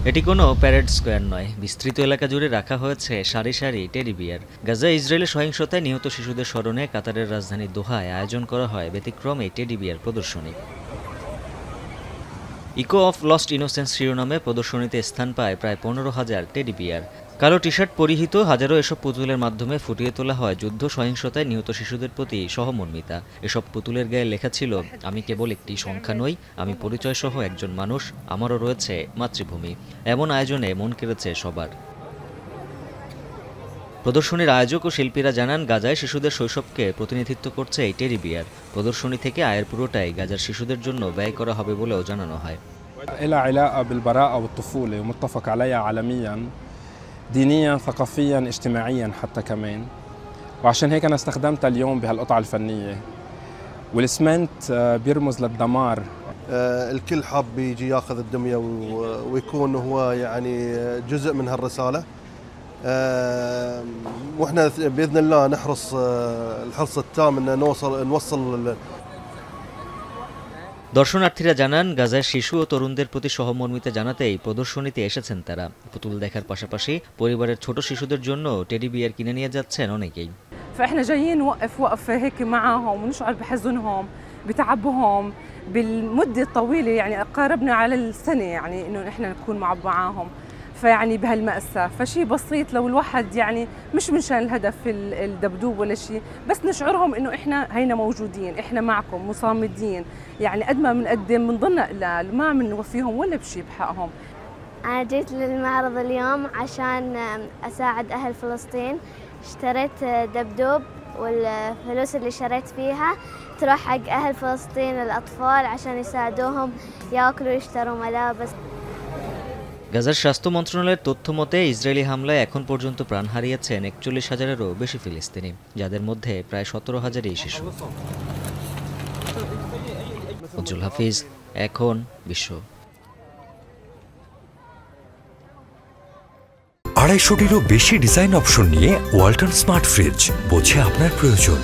এটি কোনো parade square নয়, বিস্তৃত এলাকা জুড়ে রাখা হয়েছে সারি সারি টেডি বিয়ার। গাজায় ইসরায়েলের সহিংসতায় নিহত শিশুদের স্মরণে কাতারের রাজধানী দোহায় আয়োজন করা হয় ব্যতিক্রম এই টেডি বিয়ার প্রদর্শনী। ইকো অফ লস্ট ইনোসেন্স শিরোনামে প্রদর্শনীতে স্থান পায় প্রায় 15,000 টেডি বিয়ার। কালো টি শার্ট পরিহিত হাজারো এসব পুতুলের মাধ্যমে ফুটিয়ে তোলা হয় যুদ্ধ সহিংসতায় নিহত শিশুদের প্রতি সহমর্মিতা। এসব পুতুলের গায়ে লেখা ছিল, আমি কেবল একটি সংখ্যা নই, আমি পরিচয়সহ একজন মানুষ, আমারও রয়েছে মাতৃভূমি। এমন আয়োজনে মন কেড়েছে সবার। প্রদর্শনীর আয়োজক ও শিল্পীরা জানান, গাজায় শিশুদের শৈশবকে প্রতিনিধিত্ব করছে এই টেডি বিয়ার। প্রদর্শনী থেকে আয়ের পুরোটাই গাজার শিশুদের জন্য ব্যয় করা হবে বলেও জানানো হয়। لها علاقة بالبراءة والطفولة ومتفق عليها عالميا دينيا ثقافيا اجتماعيا حتى كمان، وعشان هيك أنا استخدمتها اليوم بهالقطعة الفنية. والاسمنت بيرمز للدمار. الكل حاب يجي ياخذ الدمية ويكون هو يعني جزء من هالرسالة، واحنا باذن الله نحرص الحرص التام ان نوصل দর্শনার্থীরা জানান, গাজার শিশু ও তরুণদের প্রতি সহমর্মিতা জানাতেই প্রদর্শনীতে এসেছেন তারা। পুতুল দেখার পাশাপাশি পরিবারের ছোট শিশুদের জন্য টেডি বিয়ার কিনে নিয়ে যাচ্ছেন অনেকেই। فاحنا جايين نوقف وقفه هيك معاهم ونشعر بحزنهم بتعبهم بالمده الطويله، يعني قاربنا على السنه يعني انه نحن نكون معاهم، فيعني بهالمأساة فشي بسيط لو الواحد يعني مش منشان الهدف الدبدوب ولا شيء، بس نشعرهم انه احنا هينا موجودين، احنا معكم مصامدين، يعني قد ما بنقدم بنضلنا قلال ما عم نوفيهم ولا بشي بحقهم. أنا جيت للمعرض اليوم عشان أساعد أهل فلسطين، اشتريت دبدوب والفلوس اللي شريت فيها تروح حق أهل فلسطين الأطفال عشان يساعدوهم ياكلوا ويشتروا ملابس. গাজার স্বাস্থ্য মন্ত্রণালয়ের তথ্য মতে ইসরায়েলি হামলায় এখন পর্যন্ত প্রাণ হারিয়েছেন 41,000-এরও বেশি ফিলিস্তিনি, যাদের মধ্যে প্রায় 17,000-ই শিশু। উজ্জ্বল হাফিজ, এখন বিশ্ব। 250-টিরও বেশি ডিজাইন অপশন নিয়ে ওয়ালটন স্মার্ট ফ্রিজ, বোঝে আপনার প্রয়োজন।